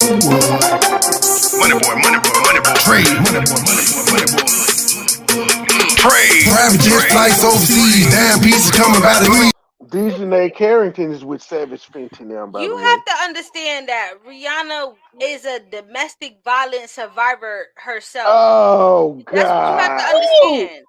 MoneyBoy. Trade. Trade. Private jet flights overseas. Damn pieces coming by the week. Dejanay Carrington is with Savage Fenty now, by the You way. have to understand that Rihanna is a domestic violence survivor herself. Oh, God. That's what you have to understand.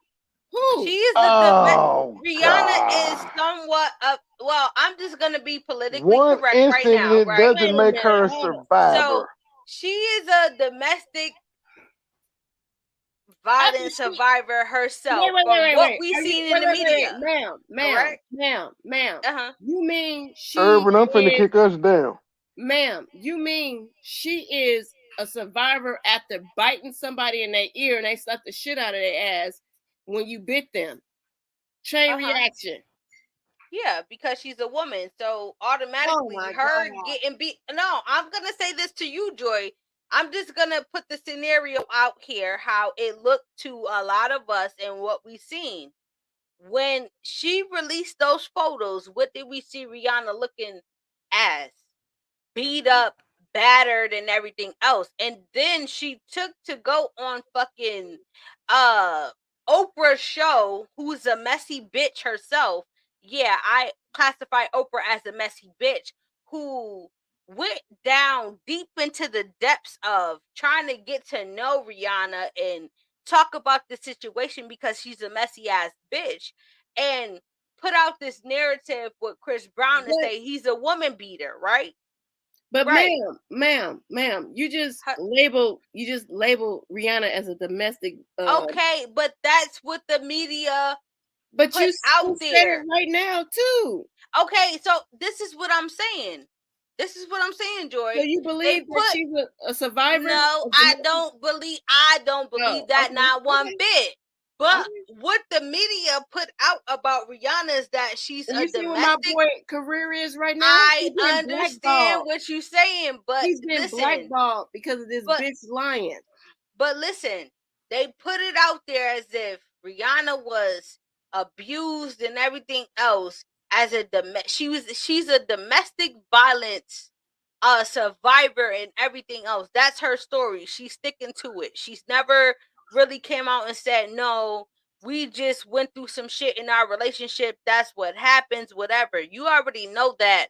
Who? She is Rihanna God. is somewhat of, well, I'm just gonna be politically One correct right now, incident right? doesn't make her a survivor. So she is a domestic violence survivor herself. From what we've seen in the media. Ma'am. Uh-huh. You mean she Urban, I'm finna is, kick us down. ma'am, you mean she is a survivor after biting somebody in their ear and they slapped the shit out of their ass when you bit them? Chain reaction. Yeah, because she's a woman. So automatically her getting beat. No, I'm going to say this to you, Joy. I'm just going to put the scenario out here, how it looked to a lot of us and what we seen. When she released those photos, what did we see Rihanna looking as? Beat up, battered, and everything else. And then she took to go on fucking Oprah's show, who's a messy bitch herself. Yeah, I classify Oprah as a messy bitch who went down deep into the depths of trying to get to know Rihanna and talk about the situation because she's a messy ass bitch, and put out this narrative with Chris Brown to say he's a woman beater, right? But ma'am, you just label Rihanna as a domestic. Okay, but that's what the media but put you out there right now too. Okay, so this is what I'm saying. Joy. So you believe that she's a survivor? No, I don't believe that not one bit. But what the media put out about Rihanna is that she's a domestic. See what my boy career is right now. I understand what you're saying, but he's been blackballed because of this bitch lying. But listen, they put it out there as if Rihanna was abused and everything else as she's a domestic violence survivor and everything else. That's her story. She's sticking to it. She's never really came out and said, no, we just went through some shit in our relationship. That's what happens, whatever. You already know that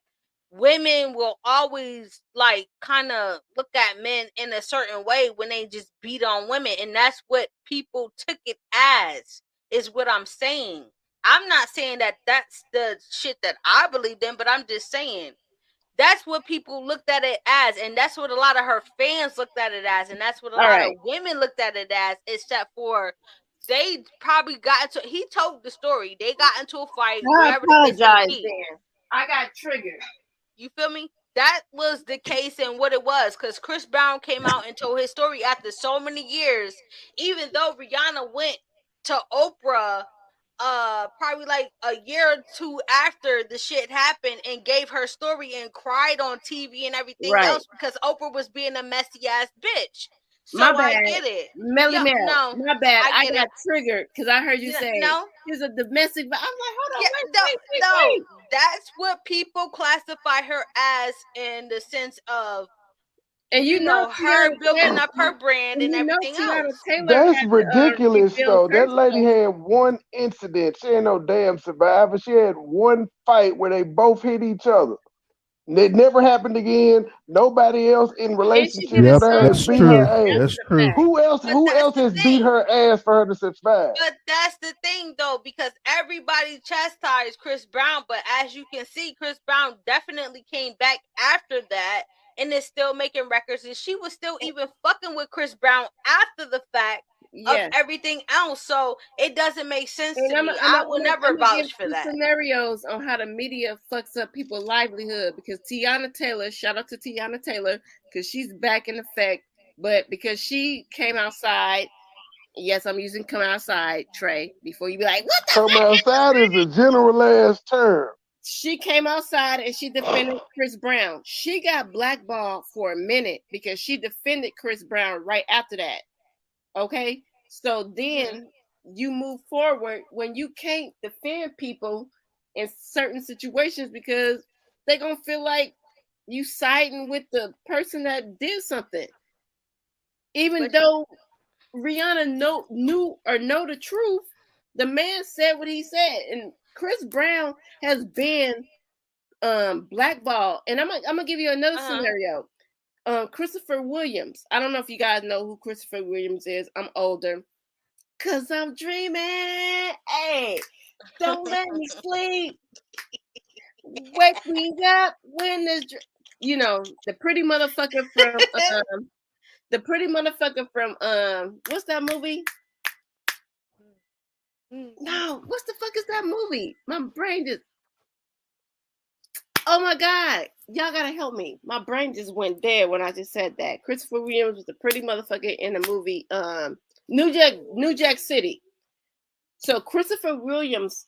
women will always like kind of look at men in a certain way when they just beat on women, and that's what people took it as, is what I'm saying. I'm not saying that that's the shit that I believed in, but I'm just saying that's what people looked at it as, and that's what a lot of her fans looked at it as, and that's what a lot of women looked at it as, except for they probably got into, he told the story, they got into a fight. I apologize then. I got triggered. You feel me? That was the case and what it was, because Chris Brown came out and told his story after so many years, even though Rihanna went to Oprah probably like a year or two after the shit happened and gave her story and cried on TV and everything else because Oprah was being a messy ass bitch. So my bad. I get it. Mel, no, my bad. I got triggered because I heard you say no. She's a domestic. I'm like, hold on, wait. That's what people classify her as in the sense of, and you know her building up her brand and everything else. That's ridiculous, though. That lady had one incident. She ain't no damn survivor. She had one fight where they both hit each other. It never happened again. Nobody else in relationship has beat her ass. That's true. Who else has beat her ass for her to survive? But that's the thing, though, because everybody chastised Chris Brown, but as you can see, Chris Brown definitely came back after that and is still making records, and she was still even fucking with Chris Brown after the fact of everything else. So it doesn't make sense to me. I will never vouch for that. Scenarios on how the media fucks up people's livelihood, because Tiana Taylor, shout out to Tiana Taylor, because she's back in effect, but because she came outside. Yes, I'm using come outside, Trey, before you be like, what the come outside is a general ass term. She came outside and she defended Chris Brown. She got blackballed for a minute because she defended Chris Brown right after that. Okay? So then you move forward when you can't defend people in certain situations because they're going to feel like you siding with the person that did something. Even though Rihanna knew the truth, the man said what he said. And Chris Brown has been blackballed. And I'm gonna give you another scenario. Christopher Williams. I don't know if you guys know who Christopher Williams is. I'm older. 'Cause I'm dreaming. Hey, don't let me sleep. Wake me up when there's, the pretty motherfucker from what's that movie? No, what the fuck is that movie? My brain just, oh my God, y'all gotta help me. My brain just went dead when I just said that. Christopher Williams was the pretty motherfucker in the movie New Jack City. So Christopher Williams'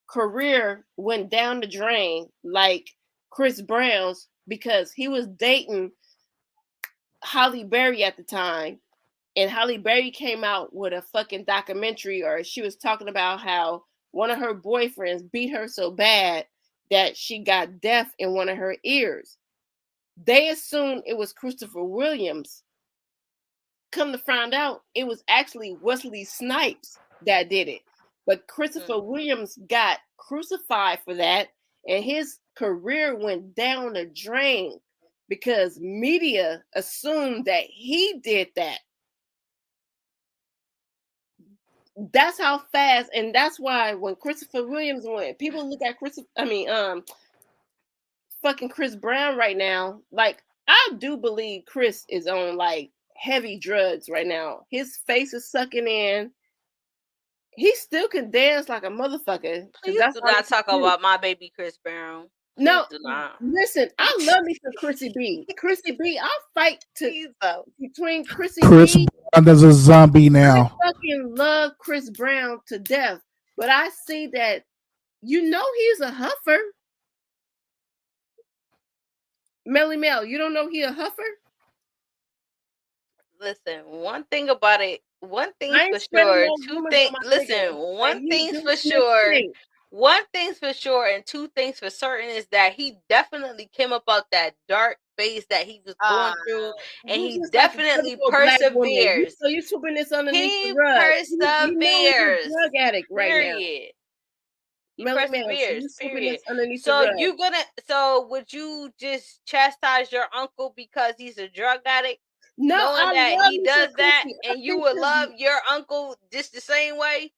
career went down the drain like Chris Brown's because he was dating Halle Berry at the time, and Halle Berry came out with a fucking documentary, or she was talking about how one of her boyfriends beat her so bad that she got deaf in one of her ears. They assumed it was Christopher Williams. Come to find out, it was actually Wesley Snipes that did it. But Christopher Williams got crucified for that, and his career went down the drain because media assumed that he did that. That's how fast, and that's why when Christopher Williams went, people look at fucking Chris Brown right now. Like, I do believe Chris is on like heavy drugs right now. His face is sucking in. He still can dance like a motherfucker. Please do not talk about my baby Chris Brown. Please no, do not. Listen, I love me some Chrissy B. Chrissy B, I'll fight between Chrissy Chris B. Brown is a zombie now. I fucking love Chris Brown to death, but I see that he's a huffer. MELL, you don't know he a huffer? Listen, one thing about it. One thing's for sure. Two things. Listen, one thing's for sure. One thing's for sure, and two things for certain is that he definitely came up out that dark phase that he was going through, and he definitely perseveres. So you're sweeping this underneath the rug. Perseveres. He's a drug addict right period. now. Perseveres. Period. So would you just chastise your uncle because he's a drug addict? No, knowing that he does that, and you would love your uncle just the same way.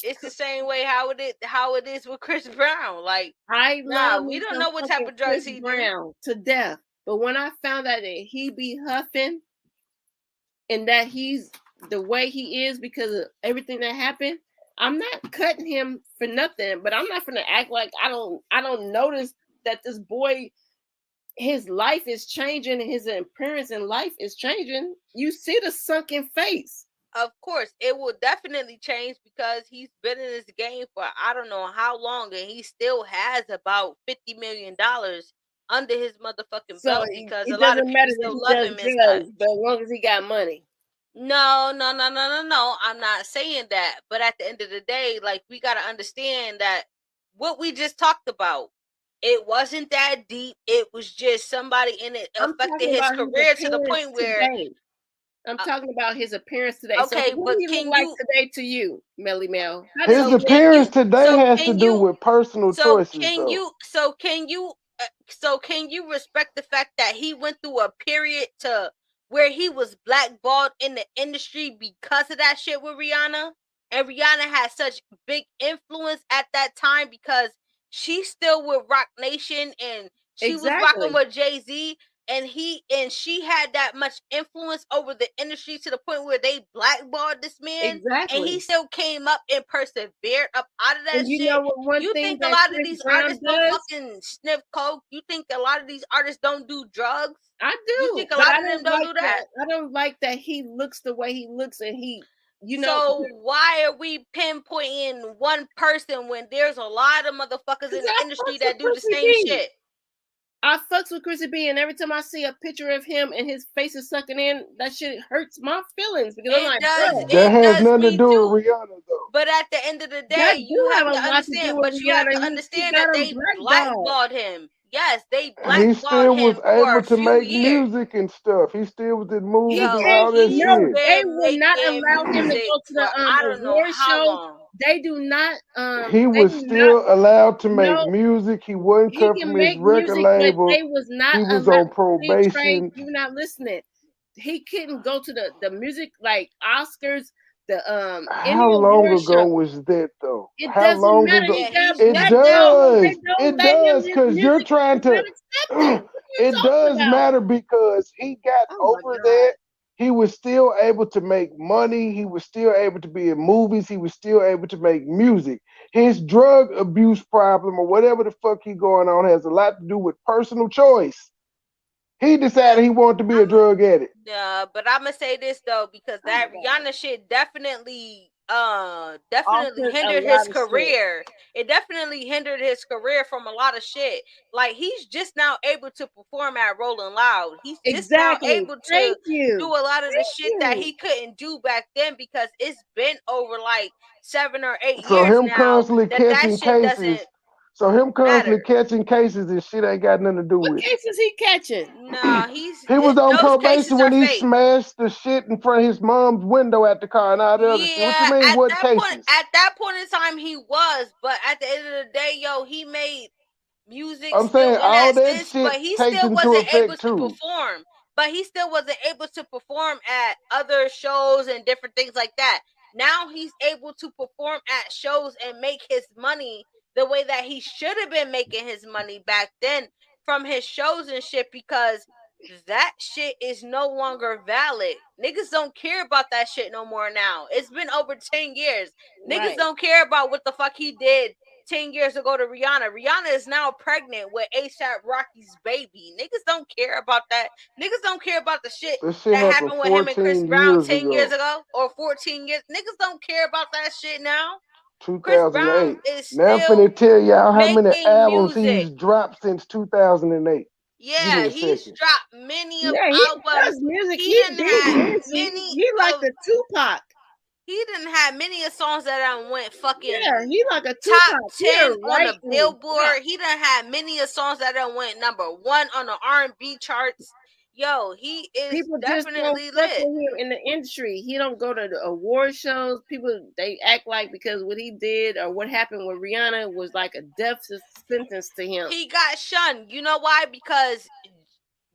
It's the same way how it is with Chris Brown. Like, we don't know what type of drugs he do to death. But when I found out that he be huffing, and that he's the way he is because of everything that happened, I'm not cutting him for nothing. But I'm not gonna act like I don't notice that this boy, his life is changing, his appearance in life is changing. You see the sunken face. Of course, it will definitely change because he's been in this game for I don't know how long, and he still has about $50 million under his motherfucking belt because a lot of people still love him and stuff. But as long as he got money. No. I'm not saying that. But at the end of the day, like, we got to understand that what we just talked about, it wasn't that deep. It was just somebody in it affected his career to the point where... I'm talking about his appearance today. Okay, so what do you like today to you, MELL? His appearance today has to do with personal choices. Can you respect the fact that he went through a period to where he was blackballed in the industry because of that shit with Rihanna? And Rihanna had such big influence at that time because she's still with Rock Nation and she was rocking with Jay-Z. And she had that much influence over the industry to the point where they blackballed this man. Exactly. And he still came up and persevered up out of that shit. You think a lot of these artists don't fucking sniff coke? You think a lot of these artists don't do drugs? I do. You think a lot of them don't do that? I don't like that he looks the way he looks, and So why are we pinpointing one person when there's a lot of motherfuckers in the industry that do the same shit? I fucks with Chrissy B, and every time I see a picture of him and his face is sucking in, that shit hurts my feelings because I'm like, that has nothing to do with Rihanna, though. But at the end of the day, you have to understand. But you have to understand that they blackballed him. Yes, they He blackballed still him was for able a to few make years. music and stuff. He still was in movies He and Yo, can't. all that he's No, shit. they been will not making allow him to music go to for the I don't know award how shows. long. They do not. He They was do not. still allowed to make No, music. He wasn't he cut can from his make record music, but label. they was not He was allowed. on See, Trey, probation. you're not listening. He couldn't go to the music like Oscars, the How any long award ago show. was that though? It How doesn't long matter. ago? Yeah, He got he's It back blackballed. now. They does. don't It let him. does, His because you're music trying is not to. accepted. What are you It talking does about? matter because he got Oh my over God. that. He was still able to make money. He was still able to be in movies. He was still able to make music. His drug abuse problem or whatever the fuck he going on has a lot to do with personal choice. He But decided he wanted to be a I'm drug addict. but I'm gonna say this though because Oh my that God. Rihanna shit definitely Altered a hindered his lot of shit. career. It definitely hindered his career from a lot of shit. Like he's just now able to perform at Rolling Loud. He's just now Exactly. able to Thank you. do a lot of the Thank shit that you. he couldn't do back then because it's been over like 7 or 8 So years him now constantly that catching shit cases. doesn't So him constantly matter. catching cases and shit ain't got nothing to do What with it. cases he catching? No, He was on those cases probation are when he fake. smashed the shit in front of his mom's window at the car and all the other shit. What you Yeah, mean, what cases? at that point in time he was, but at the end of the day, yo, he made music I'm still saying in all that that sense, but shit he takes still into wasn't able effect to too. perform. But he still wasn't able to perform at other shows and different things like that. Now he's able to perform at shows and make his money the way that he should have been making his money back then from his shows and shit because that shit is no longer valid. Niggas don't care about that shit no more now. It's been over 10 years. Niggas Right. don't care about what the fuck he did 10 years ago to Rihanna. Rihanna is now pregnant with ASAP Rocky's baby. Niggas don't care about that. Niggas don't care about the shit This shit that happened happened with him and Chris 14 Brown years 10 years ago, ago or 14 years. Niggas don't care about that shit now. Chris Brown 2008. is Now I'm still finna tell y'all how many making albums music. he's dropped since 2008. Give me Yeah, a he's second. dropped many of Yeah, he albums. does music. He He didn't big have busy. many He like of the Tupac. he didn't have many of songs that I went Yeah, fucking he like a top Tupac. He 10 a on the writing Billboard. He done had many of songs that done went #1 on the R&B charts. Yo, he is People just don't definitely fuck lit. with him in the industry. He don't go to the award shows. People they act like because what he did or what happened with Rihanna was like a death sentence to him. He got shunned. You know why? Because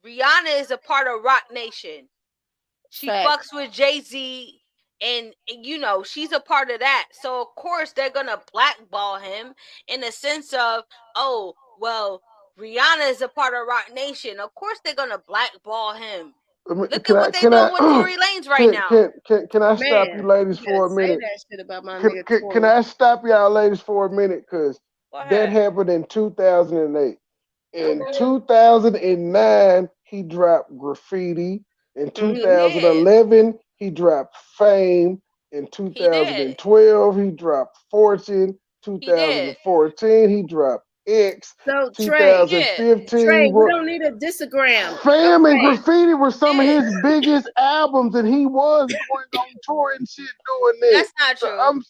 Rihanna is a part of Rock Nation. She Fact. fucks with Jay-Z and you know, she's a part of that. So of course they're gonna blackball him in the sense of, oh, well, Rihanna is a part of Rock Nation. Of course they're gonna blackball him. Look at what they doing with Tory Lanez right now. Can I stop you Man, ladies you for gotta a say minute? that shit about my nigga Can Tory. I stop y'all ladies for a minute? Because Go that ahead. happened in 2008. In Okay. 2009, he dropped Graffiti. In He did. 2011, he dropped Fame. In He did. 2012, he dropped Fortune. He did. 2014, he dropped X. So Trey, 2015, we don't need a disagram. Fame and Okay. Graffiti were some of Yeah. his biggest albums, and he was going on tour and shit doing that. That's not true.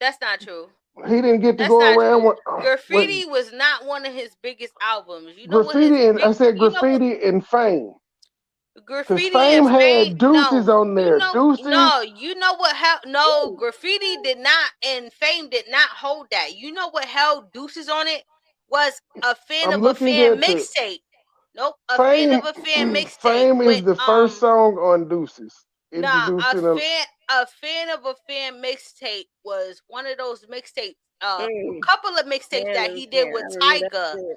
That's not true. He didn't get to That's go not around true. with Graffiti was not one of his biggest albums. You know what his Graffiti, and I big said you know what Graffiti and Fame. Because Graffiti and Fame Fame, had Deuces no, on there. Deuces. you know what hell, no, Ooh. Graffiti did not, and Fame did not hold that. You know what held Deuces on it was A Fan I'm of a looking Fan at the mixtape. Nope, A Fan Fame. of a Fan mixtape Fame is with the first song on Deuces. nah, Introduced in a. a fan of a fan mixtape was one of those mixtapes. Mm. Couple of mixtapes Man, that he did I with remember that Tyga. shit.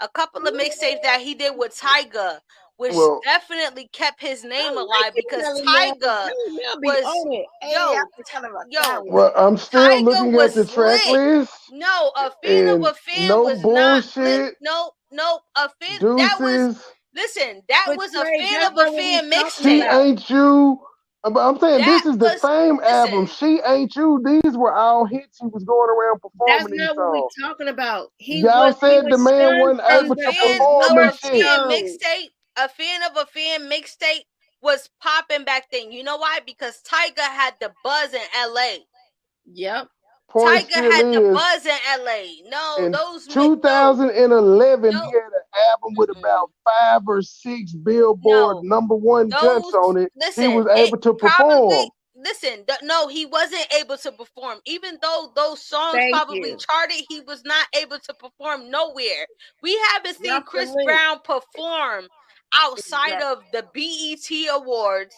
A couple of mixtapes that he did with Tyga, which Well, definitely kept his name I like alive it, because Melly Mel. Tyga Melly Mel be was on it. Hey, yo, I'm kind of a yo, well, I'm still Tyga looking at the was track lit. list, No, A Fan of and a Fan no was not lit. bullshit. No, a fan that was Deuces. listen, that But was A Trey, Fan that's of a not what we Fan talking She mixtape. about. Ain't You. But I'm saying That this is the was Fame album. listen. She Ain't You. These were all hits. He was going around That's performing these not what we songs. talking about. He Y'all said the was man shunned wasn't A from able the to fan perform of and award a shit. fan show. mixtape, a fan of a fan mixtape was popping back then. You know why? Because Tyga had the buzz in LA. Yep. point Tiger still had the is, buzz in LA. No, in those no, 2011, no, he had an album with about 5 or 6 Billboard no. #1 joints Those on it. He listen, was it able to perform. probably no, he wasn't able to perform. Even though those songs Thank probably you. charted, he was not able to perform nowhere. We haven't seen Drop the Chris link. Brown perform outside Exactly. of the BET Awards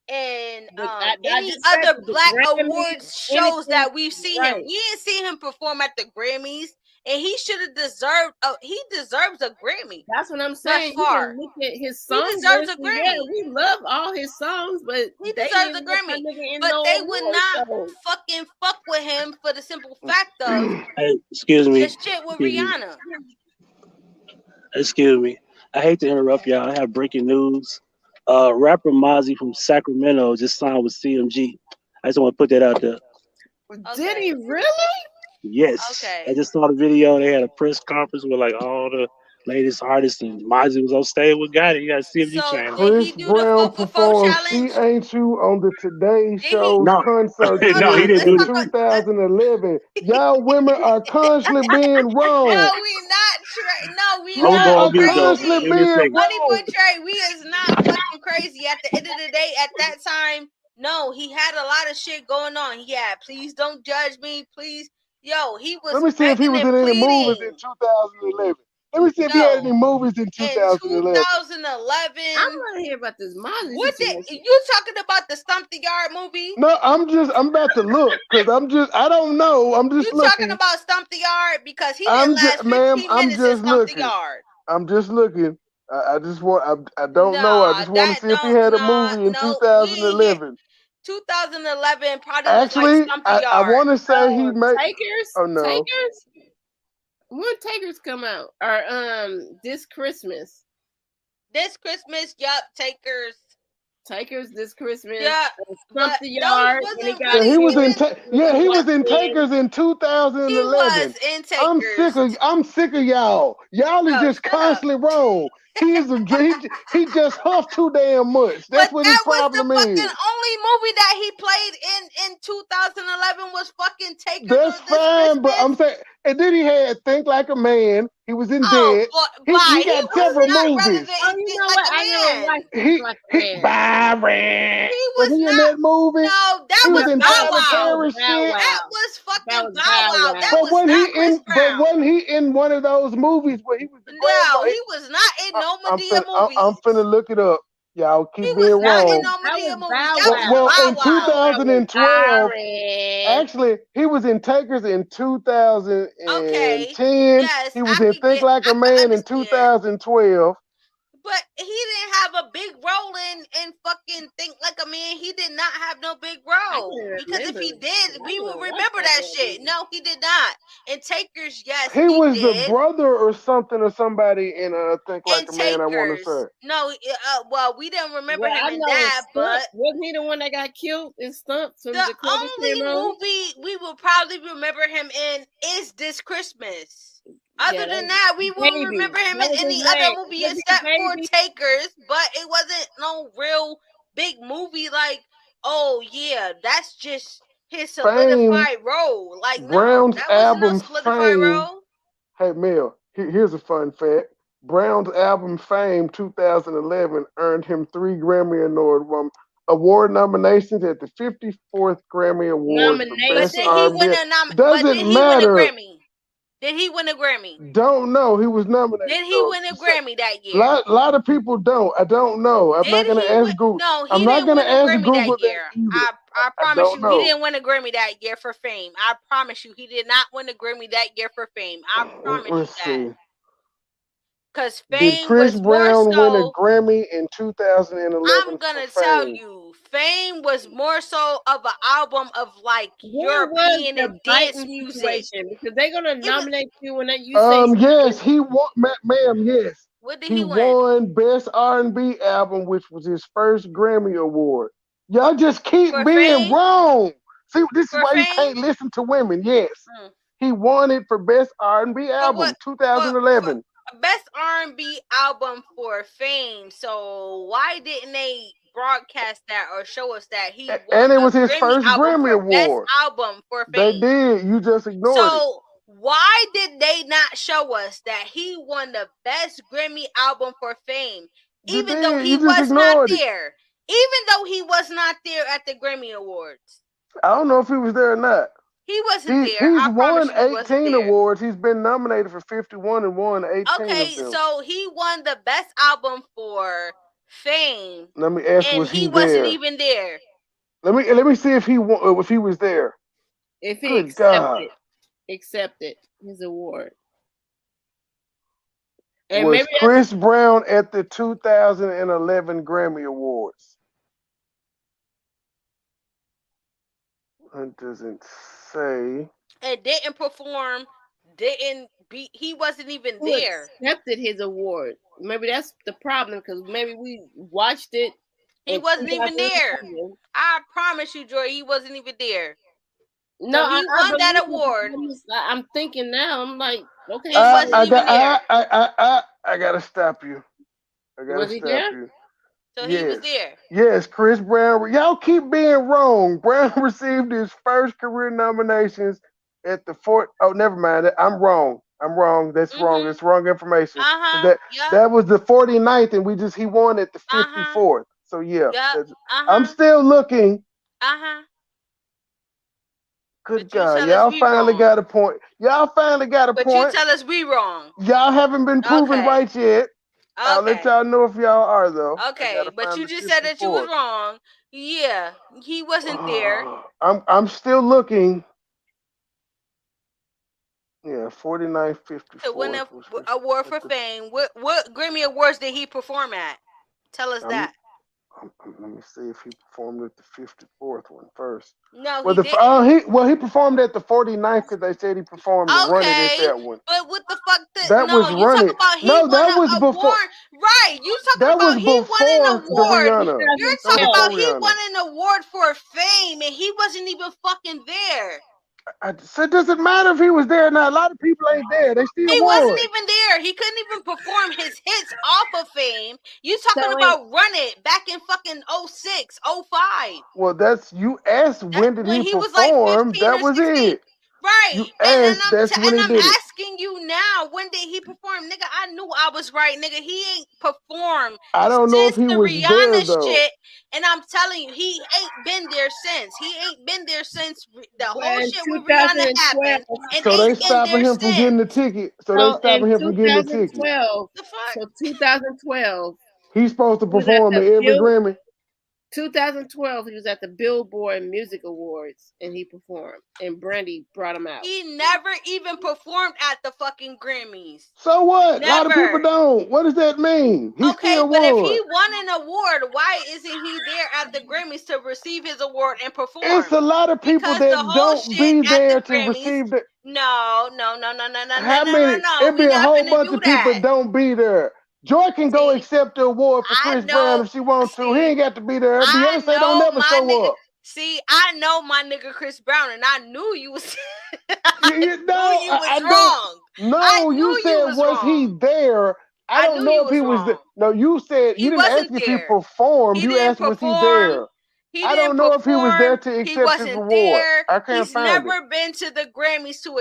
and I any just said other the Black Grammys, Awards shows anything, that we've seen him. right. We didn't see him perform at the Grammys, and he should have deserved. He deserves a Grammy. That's what I'm Thus saying. You far, can look at his he songs. deserves a list, Grammy. Yeah, we love all his songs, but He they deserves a didn't put that Grammy. nigga in But no they would award not show. fucking fuck with him for the simple fact of Hey, excuse me. the shit with Rihanna. Excuse me. I hate to interrupt y'all. I have breaking news. Rapper Mozzie from Sacramento just signed with CMG. I just want to put that out there. Did he really? Yes. Okay. I just saw the video. They had a press conference with like all the latest artists, and Mozzie was on stage with Got it. You got CMG So channel. did he Chris do the Brown 4 for 4 performed challenge? She Ain't You on the Today Did he? Show's No, concert no, he series didn't in do that. 2011. Y'all women are constantly being wrong. No, we not. No, we I'm gonna Y'all go not on are mute though. constantly crazy. Give me a being second. Money Boy wrong. Trey, we is not fucking crazy. At the end of the day, at that time, no, he had a lot of shit going on. He had Please Don't Judge Me, please. Yo, he was Let me see if he begging was and in any movies pleading. in 2011. Let me see if he had any Yo, movies in in 2011. 2011, I want to hear about this Mozzie what situation. did you talking about the Stump the Yard movie? No, I'm about to look because I don't know. I'm just You talking looking. about Stump the Yard because he I'm didn't last just, 15 ma'am, I'm minutes in just Stump the looking. Yard. I'm just looking. I just want, I don't know. I just want to see if he had a movie in No, we ain't hit 2011. 2011 probably was like Actually, Stump the I Yard. want to say he made. Takers? Oh no. Takers? When Takers come out? Or this Christmas? This Christmas, yup, Takers this Christmas. Yeah, Stump but the those Yard. wasn't Yeah, really he was in. even. He was in Takers in He 2011. was in I'm Takers. sick of y'all. Y'all is No, just shut up. constantly wrong. He just huffed too damn much. That's But what his that was the problem fucking is. only movie that he played in 2011 was fucking Takers That's or This fine, but Christmas. I'm saying, and then he had Think Like a Man. He was in Oh, Dead. bye. He He got was several not movies. relevant Oh, in you Think know Like what? a I never Man. watched Think Like a Man. Byron. He Was was he in not. that movie? No, that He was was in Bow Tyler Wow. Perry shit. That was fucking That was Bow Bow Wow. Wow. That But was wasn't not he Chris in? But Brown. wasn't he in one of those movies where he was the No, grandma? he was not in no Medea movies. I'm finna look it up. Y'all keep He being was not in wrong. no Medea movies. Bow That was Well, Bow in Wow. 2012, Byron. actually, he was in Takers in 2010. Okay. Yes, He was in Think Like a I could Man in understand. 2012. But he didn't have a big role in fucking Think Like a Man. He did not have no big role. Because if he did, we would remember that shit. No, he did not. In Takers, yes, He was the did. brother or something or somebody in Think Like In a Man, I want to Takers. say. No, well, we didn't remember him I in know that, but wasn't he the one that got killed in Stump from the Dakota only movie we will probably remember him in is This Christmas. Other than that, we won't remember him in any other movie except for Takers, but it wasn't no real big movie like, oh yeah, that's just his solidified role. Like, Brown's no, that wasn't no album solidified Fame. role. Hey Mel, here's a fun fact. Brown's album Fame 2011 earned him 3 Grammy Award nominations at the 54th Grammy Awards for Best But R&B. did he win a Grammy? Did he win a Grammy? Don't know. He was nominated. Did he win a Grammy that year? Lot of people don't. I don't know. I'm not gonna ask Google. No, he I'm not didn't gonna win a ask Grammy Google that year. I promise you, he didn't win a Grammy that year for Fame. I promise you, he did not win a Grammy that year for Fame. I promise you that. Because Fame Did Chris was Brown more so, win a Grammy in 2011? I'm gonna tell you, Fame was more so of an album of like European and dance music. Because they're gonna nominate you when you say. Yes, he won, ma'am. Yes. What did he win? Won Best R&B Album, which was his first Grammy Award. Y'all just keep being wrong. See, this is why you can't listen to women. Yes, he won it for Best R&B Album, 2011. Best R&B album for Fame. So why didn't they broadcast that or show us that he won and it was a his Grammy first album Grammy for Best Award. Album for They Fame. did. You just ignored it. So why did they not show us that he won the Best Grammy Album for Fame, even though he was not there? Even though he was not there at the Grammy Awards. I don't know if he was there or not. He wasn't there. He's I won promise you, 18 awards. He's been nominated for 51 and won 18 Okay, of them. so he won the Best Album for Fame. Let me ask, and was he wasn't there? even there. Let me see if he was there. If he Good God. accepted his award. And was maybe Chris Brown at the 2011 Grammy Awards? It doesn't say. And didn't perform, he wasn't even there. Accepted his award. Maybe that's the problem, because maybe we watched it. He wasn't even there. I promise you, Joy, he wasn't even there. No, so he won that award. I'm thinking now. I'm like, okay, I gotta stop you. Was he there? So he was there. Yes, Chris Brown. Y'all keep being wrong. Brown received his first career nominations at the Oh, never mind. I'm wrong. That's wrong. That's wrong information. That was the 49th, and he won at the 54th. So yeah, I'm still looking. Good God, y'all finally got a point. But you tell us we wrong. Y'all haven't been proven right yet. I'll let y'all know if y'all are, though. Okay, but you just said that you was wrong. Yeah, he wasn't there. I'm still looking. Yeah, 49, 54. To win an award for Fame. What Grammy Awards did he perform at? Tell us that. Let me see if he performed at the 54th one first. No, he didn't. He performed at the 49th because they said he performed the Run It at that one. But what the fuck? That was Run It. No, that was before. Right, you talking about he won an award. You're talking about he won an award for Fame and he wasn't even fucking there. So it doesn't matter if he was there or not. A lot of people ain't there. They still He wasn't even there. He couldn't even perform his hits off of Fame. You talking about Run It back in fucking 06, 05. Well, you asked when did he perform. Like that was 16. It. Right. You asked, that's when he did it. I'm asking you now, when did he perform? Nigga, I knew I was right, nigga. He ain't performed. I don't know if he was Rihanna there, though. Shit, and I'm telling you, he ain't been there since. He ain't been there since the whole shit with Rihanna happened. And so they stopping him from getting the ticket. So they stopping him from getting the ticket. The fuck? So 2012. He's supposed to perform at every Grammy. 2012, he was at the Billboard Music Awards and he performed. And Brandy brought him out. He never even performed at the fucking Grammys. So what? Never. A lot of people don't. What does that mean? He still won. But if he won an award, why isn't he there at the Grammys to receive his award and perform? It's a lot of people that don't be there to receive it. No. How many? It'd be a whole bunch of people that don't be there. Joy can go accept the award for Chris Brown if she wants to. He ain't got to be there. Beyonce don't never show up. See, I know my nigga Chris Brown, and I knew you was. wrong. No, you said was he there? I don't know if he was there. No, you said you didn't ask if he performed. You asked was he there? I don't know if he was there to accept his award. I can't find it. He's never been to the Grammys to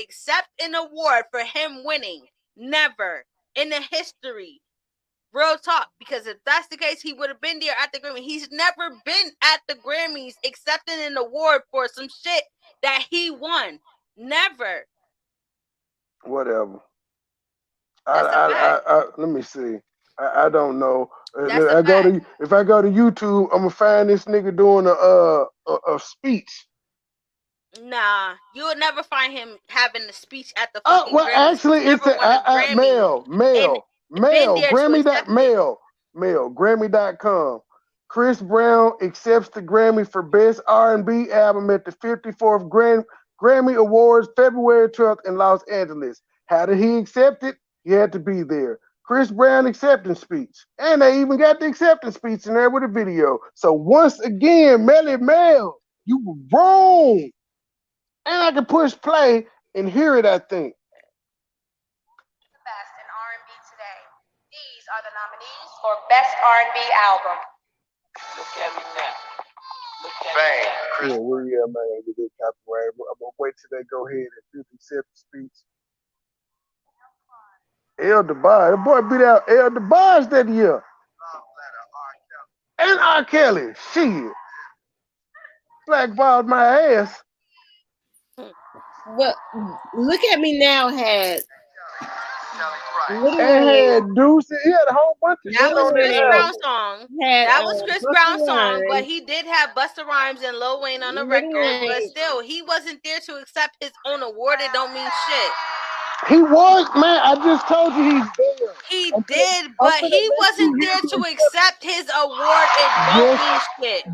accept an award for him winning. Never. In the history, real talk, because if that's the case, he would have been there at the Grammy. He's never been at the Grammys accepting an award for some shit that he won. Never. Whatever. Let me see. I don't know. If I go to YouTube, I'm gonna find this nigga doing a speech. Nah, you would never find him having a speech at the fucking Grammys. Actually, it's MELL, Grammy.com. Chris Brown accepts the Grammy for Best R&B Album at the 54th Grammy Awards, February 12th in Los Angeles. How did he accept it? He had to be there. Chris Brown acceptance speech. And they even got the acceptance speech in there with a video. So once again, MELL, you were wrong. And I can push play and hear it, I think. Best in R&B today. These are the nominees for Best R&B Album. Look at me now. Yeah, where you at, man? Get this copyright. I'm gonna wait till they go ahead and 50 Cent speech. El DeBarge, that boy beat out El DeBarge that year. And R. Kelly, shit. Blackballed my ass. But Look at Me Now had And had Deuce. He had a whole bunch of That shit was on Chris that Brown's album. song. had That was Chris Brown's song, but Rhymes. he did have Busta Rhymes and Lil Wayne on the record. But still, he wasn't there to accept his own award. It don't mean shit. He was, man. I just told you he's there. He did, but he wasn't there to accept his award. It don't mean shit.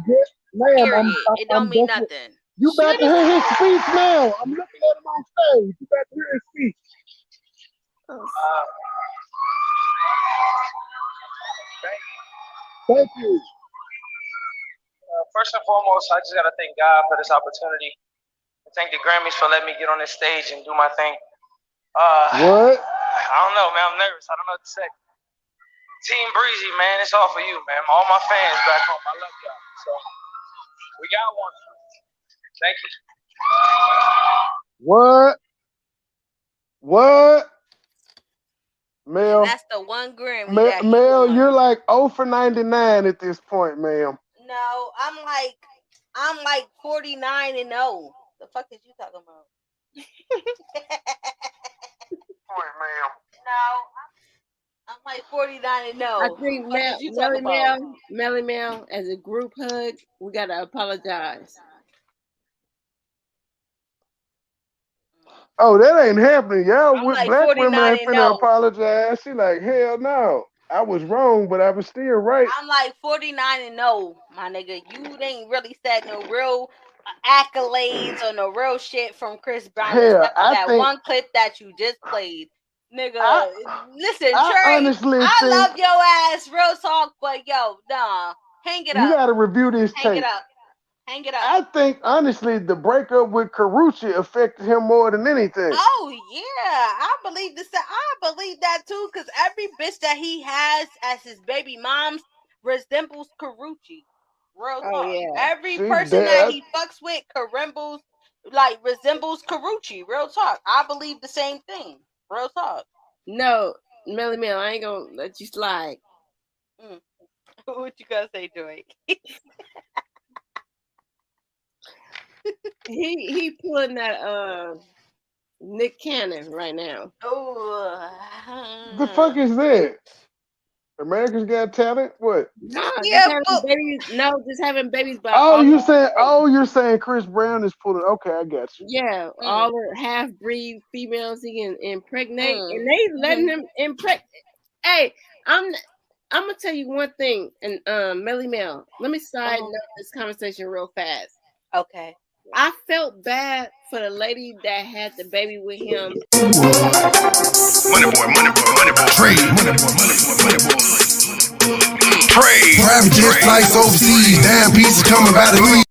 Period. It don't mean nothing. You about to hear his speech now. I'm looking at him on stage. You about to hear his speech. Thank you. First and foremost, I just gotta thank God for this opportunity. Thank the Grammys for letting me get on this stage and do my thing. What? I don't know, man. I'm nervous. I don't know what to say. Team Breezy, man, it's all for you, man. All my fans back home, I love y'all. So we got one. Thank you. What? What? Mel, That's the one Grammy. Mel, you're like 0 for 99 at this point, ma'am. No, I'm like 49 and 0. The fuck is you talking about? Point, ma'am. No, I'm like 49 and 0. I think Melly Mel, as a group hug, we gotta apologize. Oh, that ain't happening. Y'all with like black women ain't 49 and finna 0. apologize. She like, hell no. I was wrong, but I was still right. I'm like 49 and 0, my nigga. You ain't really said no real accolades or no real shit from Chris Brown. Hell, Except for that one clip that you just played. Nigga, listen, Trey, I love your ass, real talk, but yo, nah, hang it up. You gotta review this tape. Hang it up. I think, honestly, the breakup with Karrueche affected him more than anything. Oh, yeah. I believe that, too, because every bitch that he has as his baby moms resembles Karrueche. Real talk. Oh, yeah. Every person that he fucks with resembles Karrueche. Real talk. I believe the same thing. Real talk. No, Melly Mel, I ain't gonna let you slide. What you gonna say, Joy? He pulling that Nick Cannon right now. Oh, the fuck is that? America's Got Talent? What? No, just having babies. By you're saying Chris Brown is pulling. Okay, I got you. Yeah, all the half-breed females he can impregnate, and they letting him impregnate. Hey, I'm gonna tell you one thing, and Melly Mel, let me side note this conversation real fast. Okay. I felt bad for the lady that had the baby with him. Money boy. Trade. Trade. Private jet flights overseas. Damn pieces coming by the